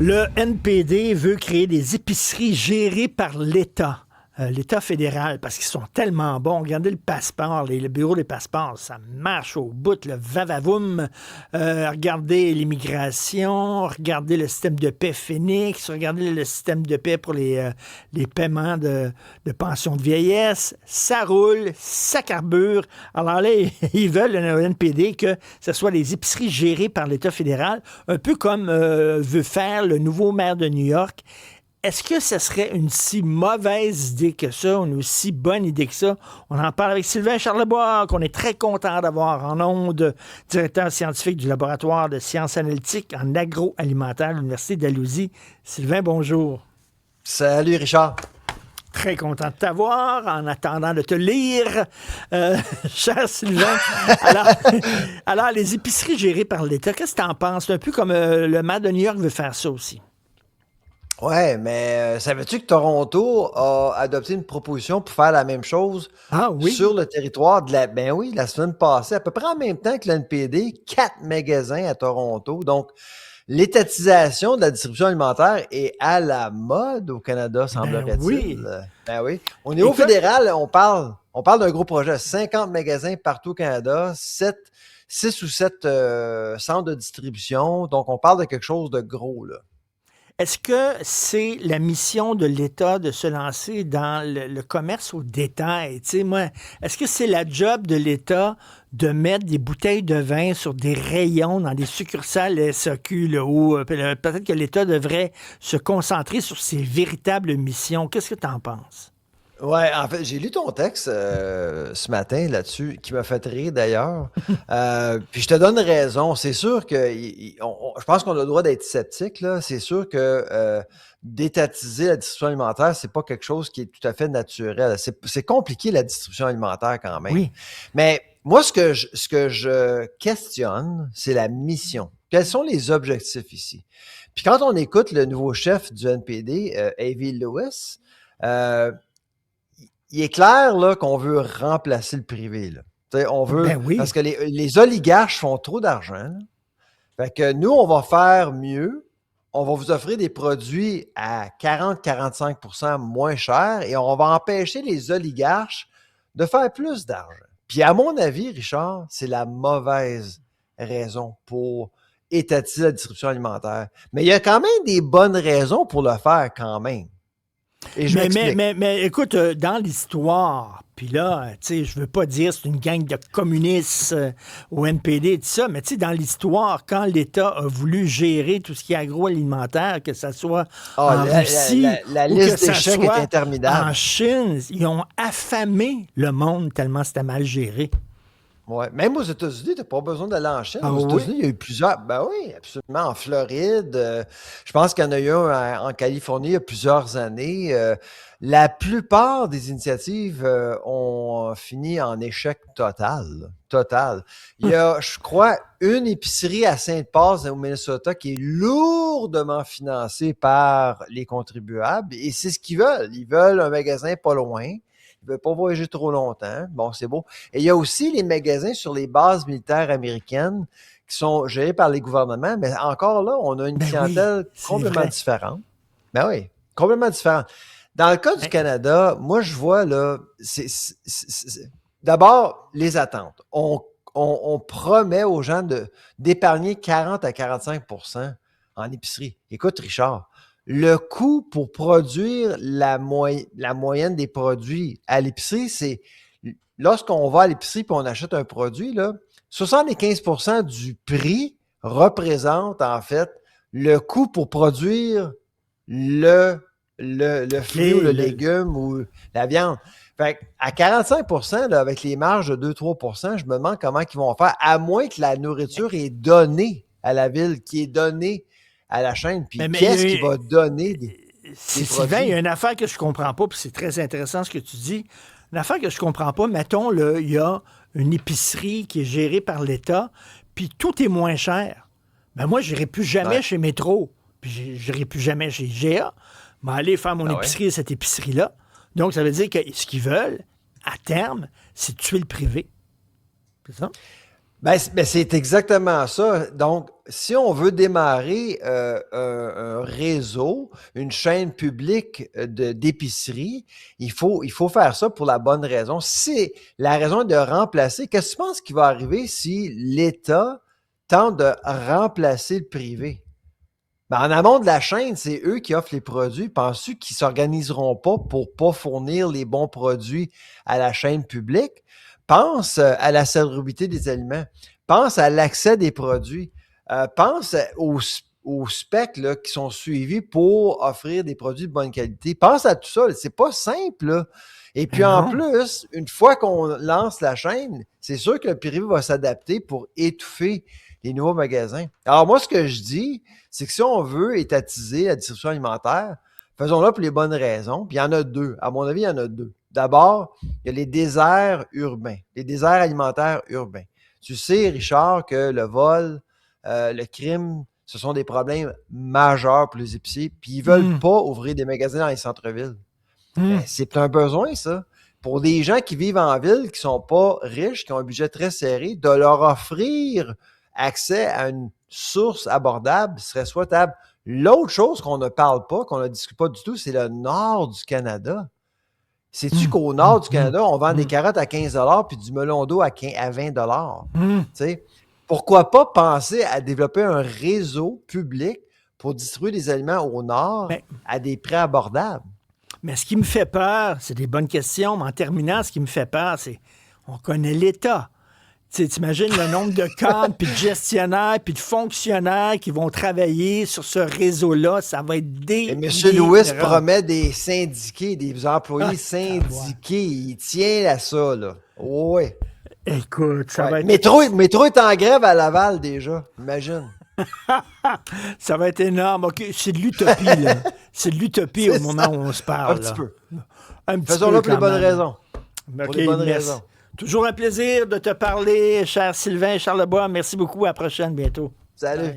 Le NPD veut créer des épiceries gérées par l'État. L'État fédéral, parce qu'ils sont tellement bons. Regardez le passeport, le bureau des passeports, ça marche au bout, le va-va-voum. Regardez l'immigration, regardez le système de paix Phoenix, regardez le système de paix pour les paiements de pension de vieillesse. Ça roule, ça carbure. Alors là, ils veulent, le NPD, que ce soit les épiceries gérées par l'État fédéral, un peu comme veut faire le nouveau maire de New York. Est-ce que ce serait une si mauvaise idée que ça, une aussi bonne idée que ça? On en parle avec Sylvain Charlebois, qu'on est très content d'avoir en ondes, directeur scientifique du laboratoire de sciences analytiques en agroalimentaire à l'Université d'Alousie. Sylvain, bonjour. Salut Richard. Très content de t'avoir, en attendant de te lire, cher Sylvain. Alors, les épiceries gérées par l'État, qu'est-ce que tu en penses? C'est un peu comme le maire de New York veut faire ça aussi. Ouais, mais savais-tu que Toronto a adopté une proposition pour faire la même chose sur le territoire de la semaine passée, à peu près en même temps que l'NPD, 4 magasins à Toronto. Donc, l'étatisation de la distribution alimentaire est à la mode au Canada, semblerait-il. Oui. Ben oui. Au niveau fédéral, on parle d'un gros projet. 50 magasins partout au Canada, 6 ou 7 centres de distribution. Donc, on parle de quelque chose de gros, là. Est-ce que c'est la mission de l'État de se lancer dans le commerce au détail? Est-ce que c'est la job de l'État de mettre des bouteilles de vin sur des rayons dans des succursales SAQ, là, où peut-être que l'État devrait se concentrer sur ses véritables missions? Qu'est-ce que tu en penses? Ouais, en fait, j'ai lu ton texte ce matin là-dessus, qui m'a fait rire d'ailleurs. Puis je te donne raison. C'est sûr que je pense qu'on a le droit d'être sceptique, là. C'est sûr que d'étatiser la distribution alimentaire, c'est pas quelque chose qui est tout à fait naturel. C'est compliqué la distribution alimentaire quand même. Oui. Mais moi, ce que je questionne, c'est la mission. Quels sont les objectifs ici? Puis quand on écoute le nouveau chef du NPD, Avi Lewis, il est clair là, qu'on veut remplacer le privé. Là. On veut, parce que les oligarches font trop d'argent. Là. Fait que nous, on va faire mieux. On va vous offrir des produits à 40-45% moins chers et on va empêcher les oligarches de faire plus d'argent. Puis à mon avis, Richard, c'est la mauvaise raison pour étatiser la distribution alimentaire. Mais il y a quand même des bonnes raisons pour le faire quand même. Mais écoute, dans l'histoire, puis là, tu sais, je veux pas dire c'est une gang de communistes au NPD et tout ça, mais tu sais, dans l'histoire, quand l'État a voulu gérer tout ce qui est agroalimentaire, que ce soit en Russie la ou liste que ça d'échecs soit est interminable. en Chine, ils ont affamé le monde tellement c'était mal géré. Ouais. Même aux États-Unis, tu n'as pas besoin d'aller en Chine. Ah Aux oui? États-Unis, il y a eu plusieurs. Ben oui, absolument. En Floride, je pense qu'il y en a eu un en Californie il y a plusieurs années. La plupart des initiatives ont fini en échec total. Là. Total. Il y a, je crois, une épicerie à Saint-Paul au Minnesota qui est lourdement financée par les contribuables et c'est ce qu'ils veulent. Ils veulent un magasin pas loin. Ils ne veulent pas voyager trop longtemps. Bon, c'est beau. Et il y a aussi les magasins sur les bases militaires américaines qui sont gérés par les gouvernements, mais encore là, on a une clientèle complètement différente. Ben oui, complètement différente. Dans le cas du Canada, moi, je vois là, d'abord, les attentes. On promet aux gens d'épargner 40 à 45% en épicerie. Écoute, Richard, le coût pour produire la moyenne des produits à l'épicerie, c'est lorsqu'on va à l'épicerie et on achète un produit, là, 75% du prix représente en fait le coût pour produire le fruit ou le légume ou la viande. Fait à 45%, là, avec les marges de 2-3%, je me demande comment ils vont faire, à moins que la nourriture est donnée à la ville, qui est donnée à la chaîne. Puis qu'est-ce qui va donner des Sylvain, il y a une affaire que je comprends pas, puis c'est très intéressant ce que tu dis. Une affaire que je comprends pas, mettons, là, il y a une épicerie qui est gérée par l'État, puis tout est moins cher. Ben moi, je n'irai plus jamais chez Métro, puis je n'irai plus jamais chez IGA, mais aller faire mon épicerie à cette épicerie-là. Donc, ça veut dire que ce qu'ils veulent, à terme, c'est tuer le privé. C'est ça? C'est exactement ça. Donc, si on veut démarrer un réseau, une chaîne publique d'épicerie, il faut faire ça pour la bonne raison. Si la raison est de remplacer, qu'est-ce que tu penses qui va arriver si l'État tente de remplacer le privé? En amont de la chaîne, c'est eux qui offrent les produits. Penses-tu qu'ils ne s'organiseront pas pour pas fournir les bons produits à la chaîne publique? Pense à la salubrité des aliments. Pense à l'accès des produits. Pense aux specs là, qui sont suivis pour offrir des produits de bonne qualité. Pense à tout ça. C'est pas simple. Là. Et puis en plus, une fois qu'on lance la chaîne, c'est sûr que le privé va s'adapter pour étouffer les nouveaux magasins. Alors moi, ce que je dis, c'est que si on veut étatiser la distribution alimentaire, faisons-le pour les bonnes raisons. Puis il y en a deux. À mon avis, il y en a deux. D'abord, il y a les déserts urbains, les déserts alimentaires urbains. Tu sais, Richard, que le vol, le crime, ce sont des problèmes majeurs pour les épiciers, puis ils veulent pas ouvrir des magasins dans les centres-villes. C'est un besoin, ça. Pour des gens qui vivent en ville, qui sont pas riches, qui ont un budget très serré, de leur offrir accès à une source abordable serait souhaitable. L'autre chose qu'on ne parle pas, qu'on ne discute pas du tout, c'est le nord du Canada. Sais-tu qu'au nord du Canada, on vend des carottes à 15 $ puis du melon d'eau à 20 $? Pourquoi pas penser à développer un réseau public pour distribuer des aliments au nord à des prix abordables? Mais ce qui me fait peur, c'est des bonnes questions, mais en terminant, ce qui me fait peur, c'est on connaît l'État. Tu imagines le nombre de cadres, puis de gestionnaires, puis de fonctionnaires qui vont travailler sur ce réseau-là. Ça va être Et M. Lewis promet des syndiqués, des employés syndiqués. Il tient à ça, là. Oui. Écoute, ça va être... Métro est en grève à Laval, déjà. Imagine. Ça va être énorme. OK, c'est de l'utopie, là. C'est de l'utopie au moment où on se parle. Un petit peu. Faisons-le pour les bonnes raisons. Pour les bonnes raisons. Toujours un plaisir de te parler, cher Sylvain Charlebois. Merci beaucoup. À la prochaine, bientôt. Salut.